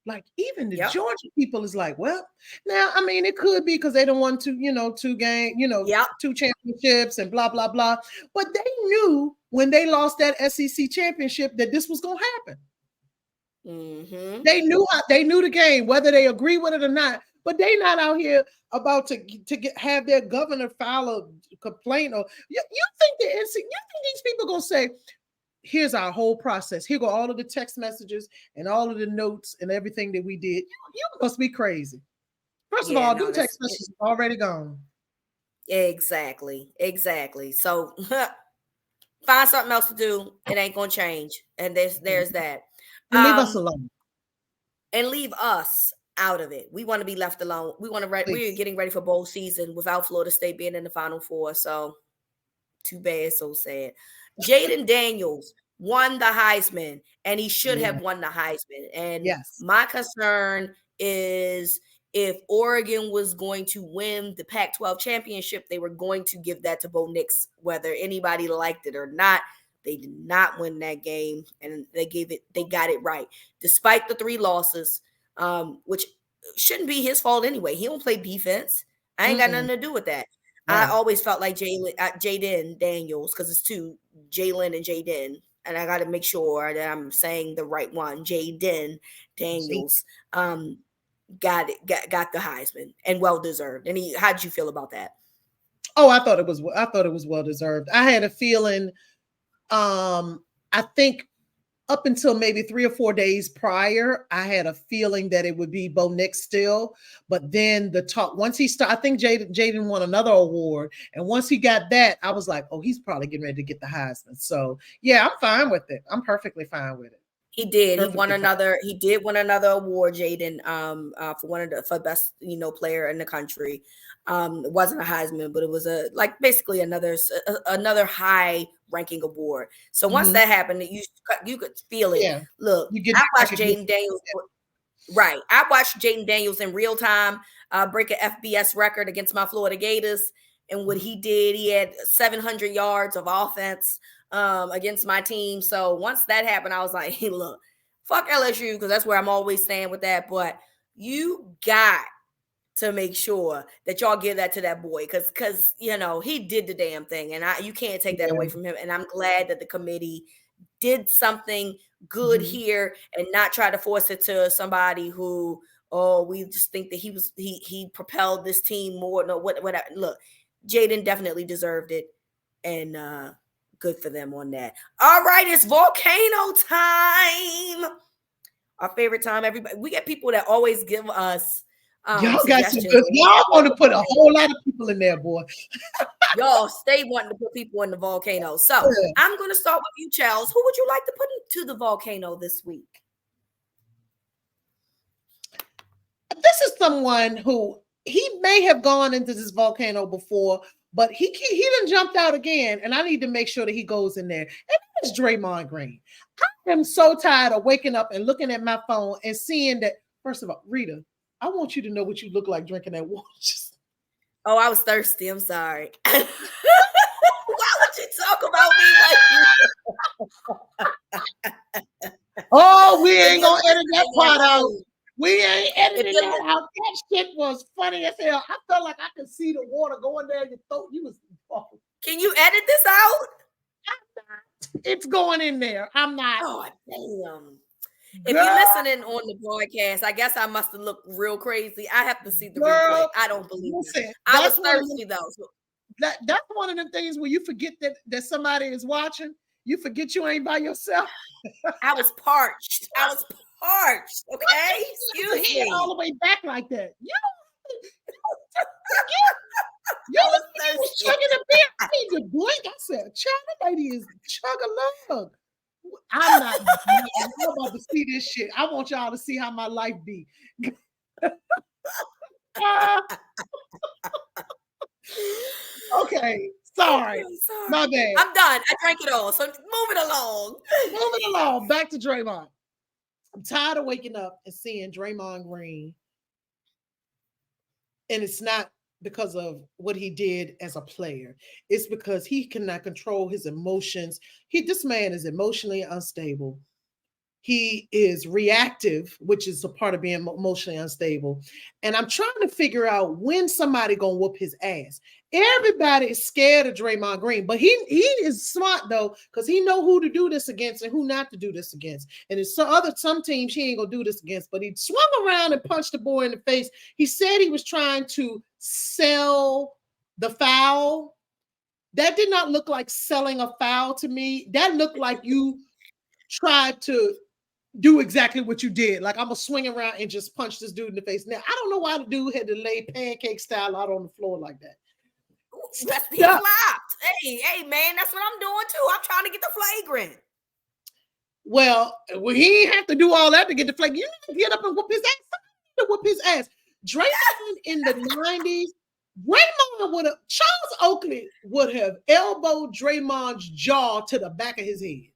Like even the Yep, Georgia people is like, well, now I mean it could be because they don't want to, yep. two championships and blah blah blah. But they knew when they lost that SEC championship that this was gonna happen. Mm-hmm. They knew the game, whether they agree with it or not. But they not out here about to have their governor file a complaint or you think you think these people gonna say, here's our whole process. Here go all of the text messages and all of the notes and everything that we did. You must be crazy. First of Yeah, all, no, them text messages are already gone. exactly. So find something else to do. It ain't gonna change, and there's that. And leave us Um, alone, and leave us out of it. We want to be left alone. We're please. getting ready for bowl season without Florida State being in the Final Four. So too bad, so sad. Jaden Daniels won the Heisman, and he should Yeah. have won the Heisman. And Yes. my concern is if Oregon was going to win the Pac-12 championship, they were going to give that to Bo Nix, whether anybody liked it or not. They did not win that game, and they got it right. Despite the 3 losses, which shouldn't be his fault anyway. He don't play defense. I ain't got Mm-mm. nothing to do with that. I Right. always felt like Jaden Daniels, because it's 2, Jalen and Jaden, and I got to make sure that I'm saying the right one. Jaden See? Daniels got the Heisman, and well deserved. And how did you feel about that? Oh, I thought it was well deserved. I had a feeling, I think up until maybe 3 or 4 days prior, I had a feeling that it would be Bo Nix still. But then the talk, once he started, I think Jaden won another award. And once he got that, I was like, oh, he's probably getting ready to get the Heisman. So yeah, I'm fine with it. I'm perfectly fine with it. He did. Perfectly fine. He did win another award, Jaden, for best, player in the country. It wasn't a Heisman, but it was basically another high ranking award. So once Mhm. that happened, you could feel it. Yeah. Look, You get I watched recognition. Jaden Daniels. Right. I watched Jaden Daniels in real time break an FBS record against my Florida Gators. And what he did, he had 700 yards of offense against my team. So once that happened, I was like, hey, look, fuck LSU, because that's where I'm always staying with that. But you got to make sure that y'all give that to that boy, because he did the damn thing, and you can't take that Yeah. away from him. And I'm glad that the committee did something good Mhm. here and not try to force it to somebody who, we just think that he propelled this team more. No, what look, Jaden definitely deserved it, and good for them on that. All right, it's volcano time. Our favorite time. Everybody, we get people that always give us Y'all got some suggestions. good. Y'all want to put a whole lot of people in there, boy. Y'all stay wanting to put people in the volcano. So Yeah. I'm going to start with you, Charles. Who would you like to put into the volcano this week? This is someone who he may have gone into this volcano before, but he done jumped out again, and I need to make sure that he goes in there. And that's Draymond Green. I am so tired of waking up and looking at my phone and seeing that. First of all, Rita, I want you to know what you look like drinking that water. Oh, I was thirsty. I'm sorry. Why would you talk about me like Oh, we ain't you? gonna edit that part out. We ain't If editing you that out. That shit was funny as hell. I felt like I could see the water going down your throat. You was Can you edit this out? I'm not. It's going in there. I'm not. Oh, damn. If Girl, you're listening on the broadcast, I guess I must have looked real crazy. I have to see the replay. girl, I don't believe it. listen, I was thirsty though. So that's one of the things where you forget that somebody is watching. You forget you ain't by yourself. I was parched. Okay, excuse me. All the way back like that. You was chugging a beer. I need to blink. I said, "Child, that lady is chug a lug." I'm not. I'm about to see this shit. I want y'all to see how my life be. Okay, sorry. Okay, sorry. My bad. I'm done. I drank it all. So moving along. Moving along, back to Draymond. I'm tired of waking up and seeing Draymond Green, and it's not because of what he did as a player. It's because he cannot control his emotions. This man is emotionally unstable. He is reactive, which is a part of being emotionally unstable. And I'm trying to figure out when somebody gonna whoop his ass. Everybody is scared of Draymond Green, but he is smart though, because he know who to do this against and who not to do this against. And there's some teams he ain't gonna do this against, but he swung around and punched the boy in the face. He said he was trying to sell the foul. That did not look like selling a foul to me. That looked like you tried to do exactly what you did. Like, I'm gonna swing around and just punch this dude in the face. Now, I don't know why the dude had to lay pancake style out on the floor like that. He flopped. Hey, man, that's what I'm doing too. I'm trying to get the flagrant. Well, he ain't have to do all that to get the flagrant. You need to get up and whoop his ass. To whoop his ass. Draymond in the 90s, Charles Oakley would have elbowed Draymond's jaw to the back of his head.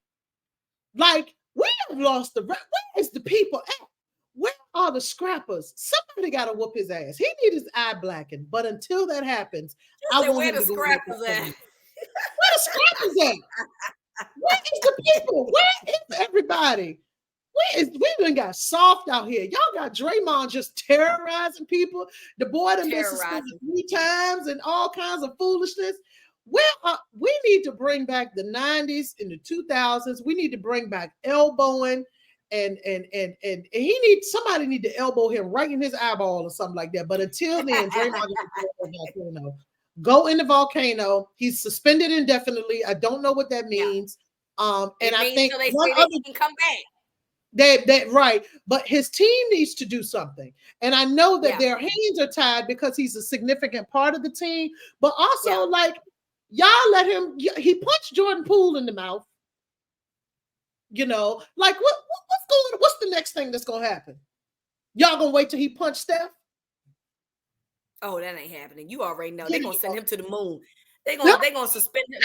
Like, we have lost where is the people at? Where are the scrappers? Somebody got to whoop his ass. He need his eye blackened. But until that happens, I want him to go. Where the scrappers at? Where is the people? Where is everybody? We done got soft out here. Y'all got Draymond just terrorizing people. The boy done been suspended 3 times and all kinds of foolishness. We need to bring back the 90s and the 2000s. We need to bring back elbowing, and somebody need to elbow him right in his eyeball or something like that. But until then, Draymond go in the volcano. He's suspended indefinitely. I don't know what that means. And I think they can come back. That right, but his team needs to do something, and I know that their hands are tied because he's a significant part of the team. But also, like, y'all let him. He punched Jordan Poole in the mouth. You know, like what's the next thing that's gonna happen? Y'all gonna wait till he punched Steph? Oh, that ain't happening. You already know they're gonna send him to the moon. They're gonna suspend him.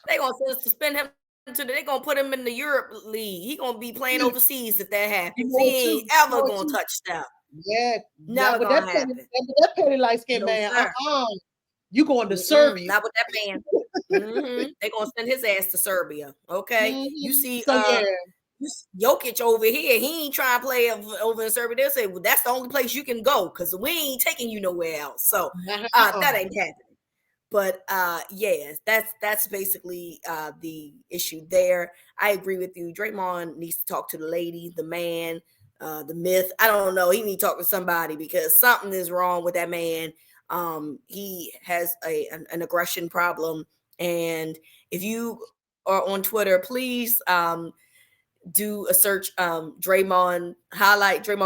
They're gonna suspend him. They're gonna put him in the Europe League. He gonna be playing overseas if that happens. He ain't ever gonna touch Steph. Yeah, never gonna happen. That petty light skinned man. You going to Serbia? Not with that man. They're gonna send his ass to Serbia. Okay, you see, Jokic over here. He ain't trying to play over in Serbia. They'll say, well, that's the only place you can go because we ain't taking you nowhere else. So that ain't happening. But yes, that's basically the issue there. I agree with you. Draymond needs to talk to the lady, the man, the myth. I don't know. He needs to talk to somebody because something is wrong with that man. He has an aggression problem. And if you are on Twitter, please do a search, Draymond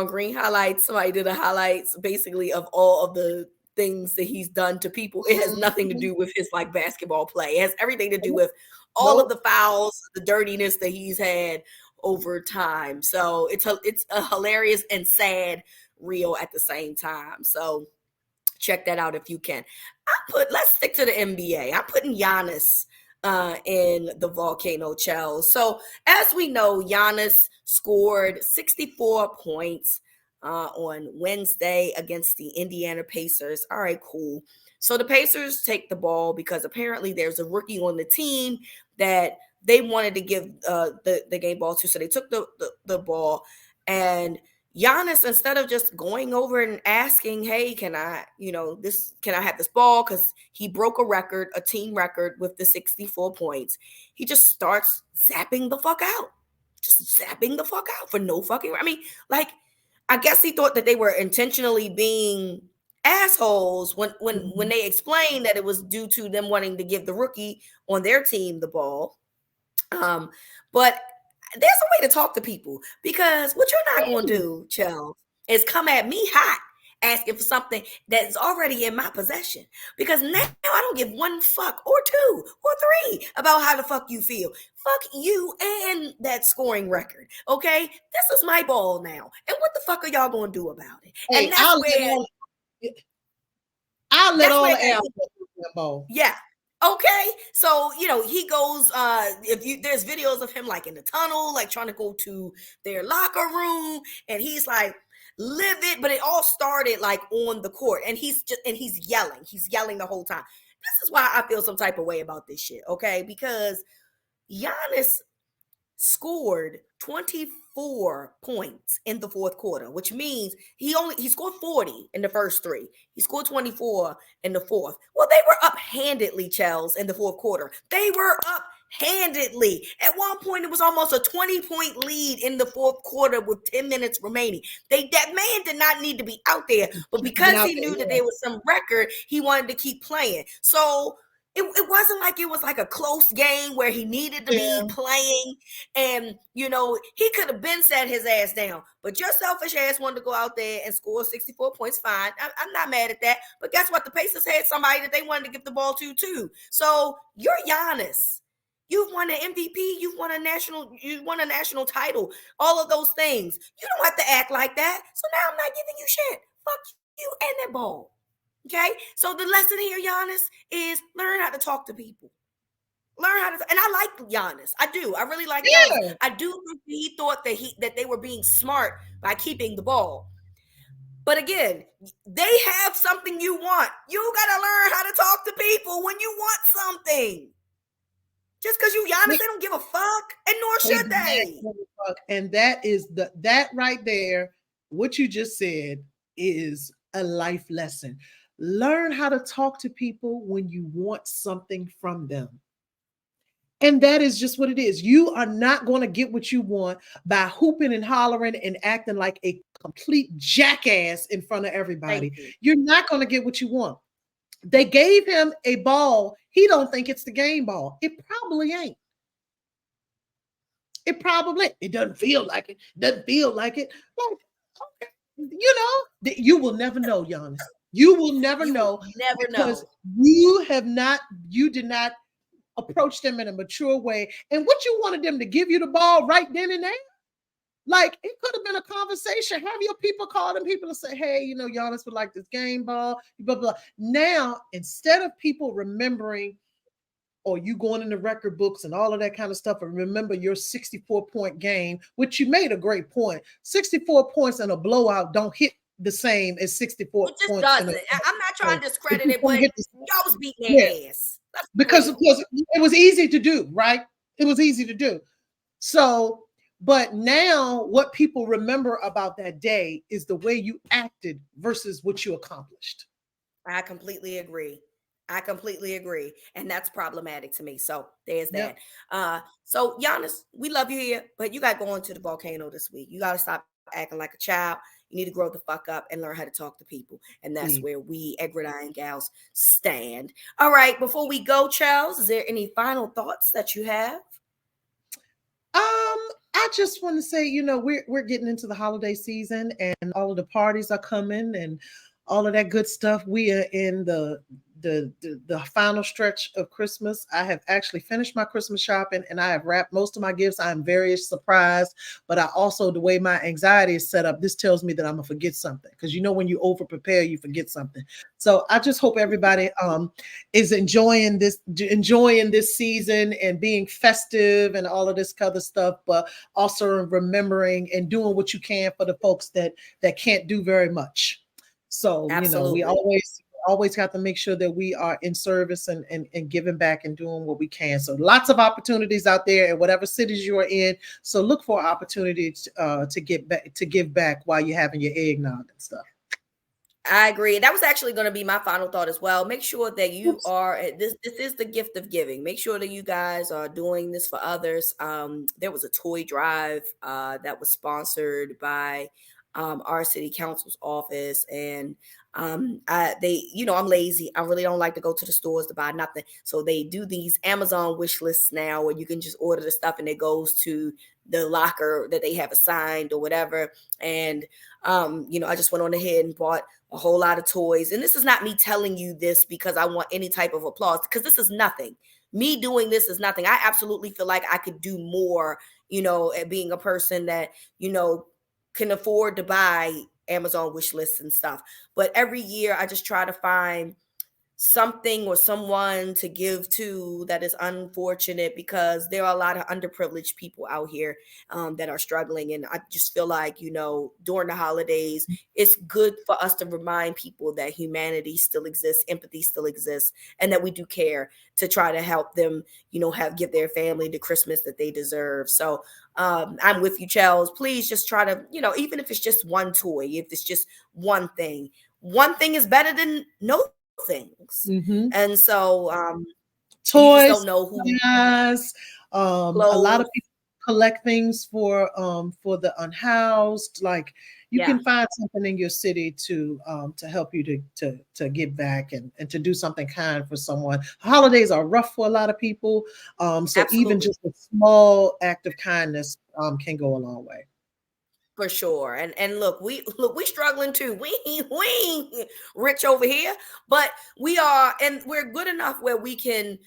Green highlights. Somebody did a highlights basically of all of the things that he's done to people. It has nothing to do with his like basketball play. It has everything to do with all of the fouls, the dirtiness that he's had over time. So it's a hilarious and sad reel at the same time. So check that out if you can. Let's stick to the NBA. I'm putting Giannis in the volcano challenge. So as we know, Giannis scored 64 points on Wednesday against the Indiana Pacers. All right, cool. So the Pacers take the ball because apparently there's a rookie on the team that they wanted to give the game ball to. So they took the ball, and Giannis, instead of just going over and asking, hey, can I have this ball? Because he broke a team record with the 64 points. He just starts zapping the fuck out. Just zapping the fuck out for no fucking, I mean, like, I guess he thought that they were intentionally being assholes when they explained that it was due to them wanting to give the rookie on their team the ball. But there's a way to talk to people, because what you're not going to do, Chell, is come at me hot asking for something that's already in my possession, because now I don't give one fuck or two or three about how the fuck you feel. Fuck you and that scoring record. Okay, this is my ball now, and what the fuck are y'all going to do about it? Hey, and that's I'll let all the air ball. Yeah, Okay, so he goes. There's videos of him like in the tunnel, like trying to go to their locker room, and he's like livid. But it all started like on the court, and he's yelling. He's yelling the whole time. This is why I feel some type of way about this shit. Okay, because Giannis scored 24 points in the fourth quarter, which means he scored 40 in the first three. He scored 24 in the fourth. Well, they were up handedly, Chels, in the fourth quarter. They were up handedly. At one point, it was almost a 20-point lead in the fourth quarter with 10 minutes remaining. That man did not need to be out there, but because he knew that there was some record, he wanted to keep playing. So it wasn't like it was like a close game where he needed to be playing, and he could have been sat his ass down, but your selfish ass wanted to go out there and score 64 points. Fine, I'm not mad at that, but guess what? The Pacers had somebody that they wanted to give the ball to too. So you're Giannis. You've won an MVP. You've won a national title. All of those things. You don't have to act like that. So now I'm not giving you shit. Fuck you and that ball. Okay, so the lesson here, Giannis, is learn how to talk to people. Learn how to, and I like Giannis. I do. I really like Giannis. I do think he thought that they were being smart by keeping the ball. But again, they have something you want. You gotta learn how to talk to people when you want something. Just because you Giannis, they don't give a fuck, and nor should they. And that right there, what you just said is a life lesson. Learn how to talk to people when you want something from them. And that is just what it is. You are not going to get what you want by hooping and hollering and acting like a complete jackass in front of everybody. You're not going to get what you want. They gave him a ball. He don't think it's the game ball. It probably ain't. It doesn't feel like it. Doesn't feel like it. Well, okay. You will never know, Giannis. You will never know. Never because know. You did not approach them in a mature way. And what you wanted them to give you the ball right then and there? Like, it could have been a conversation. Have your people call them people and say, hey, Giannis would like this game ball, blah, blah. Now, instead of people remembering or you going in the record books and all of that kind of stuff, and remember your 64-point game, which you made a great point. 64 points in a blowout don't hit the same as 64 it just points. Doesn't. I'm not trying to discredit it, but y'all was beating their ass. Because it was easy to do, right? It was easy to do. So, but now what people remember about that day is the way you acted versus what you accomplished. I completely agree. And that's problematic to me. So there's that. So Giannis, we love you here, but you got going to the volcano this week. You got to stop acting like a child. You need to grow the fuck up and learn how to talk to people. And that's where we at Gridiron Gals stand. All right. Before we go, Charles, is there any final thoughts that you have? I just want to say, we're getting into the holiday season and all of the parties are coming and all of that good stuff. We are in the final stretch of Christmas. I have actually finished my Christmas shopping and I have wrapped most of my gifts. I'm very surprised, but I also, the way my anxiety is set up, this tells me that I'm gonna forget something, because when you over prepare, you forget something. So I just hope everybody is enjoying this season and being festive and all of this other stuff, but also remembering and doing what you can for the folks that can't do very much. So we always have to make sure that we are in service and giving back and doing what we can. So lots of opportunities out there in whatever cities you are in. So look for opportunities to give back while you're having your eggnog and stuff. I agree. That was actually going to be my final thought as well. Make sure that you are this is the gift of giving. Make sure that you guys are doing this for others. There was a toy drive that was sponsored by our city council's office, and I'm lazy. I really don't like to go to the stores to buy nothing. So they do these Amazon wish lists now where you can just order the stuff and it goes to the locker that they have assigned or whatever. And I just went on ahead and bought a whole lot of toys. And this is not me telling you this because I want any type of applause, because this is nothing. Me doing this is nothing. I absolutely feel like I could do more, at being a person that, can afford to buy Amazon wish lists and stuff. But every year I just try to find something or someone to give to that is unfortunate, because there are a lot of underprivileged people out here that are struggling. And I just feel like, during the holidays, it's good for us to remind people that humanity still exists, empathy still exists, and that we do care to try to help them, give their family the Christmas that they deserve. So I'm with you, Charles. Please just try to, even if it's just one toy, if it's just one thing is better than no things. Mm-hmm. And so you just Toys, don't know who. yes. A lot of Clothes. people collect things for the unhoused. Like you Yeah, can find something in your city to help you to give back and to do something kind for someone. Holidays are rough for a lot of people. So even absolutely. just a small act of kindness can go a long way. For sure. And look, we struggling too. We ain't rich over here, but we are, and we're good enough where we can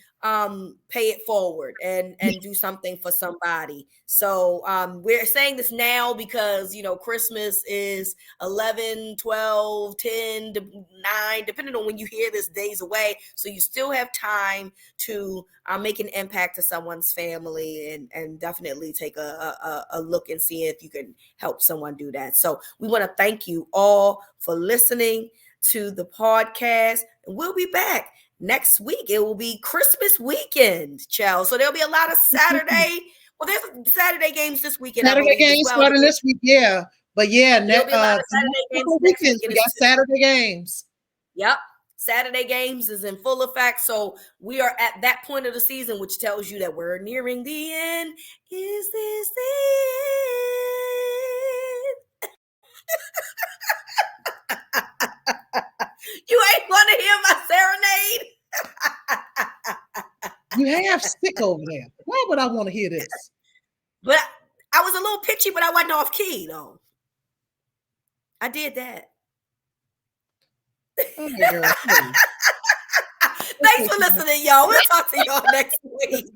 pay it forward and do something for somebody. So we're saying this now because Christmas is 11, 12, 10, 9, depending on when you hear this, days away. So you still have time to make an impact to someone's family, and definitely take a look and see if you can help someone do that. So we want to thank you all for listening to the podcast, and we'll be back next week. It will be Christmas weekend, child. So there'll be a lot of Saturday. Well, there's Saturday games this weekend, I Saturday believe, as games well. starting this week, yeah. But yeah, There'll be a lot of the next Saturday games couple of next week. weekends we got Saturday games. Yep. Saturday games is in full effect. So we are at that point of the season, which tells you that we're nearing the end. Is this the end? You ain't want to hear my serenade? You have sick over there. Why would I want to hear this? But I was a little pitchy, but I wasn't off key, though. I did that. Oh, girl, please. Thanks for listening, y'all. We'll talk to y'all next week.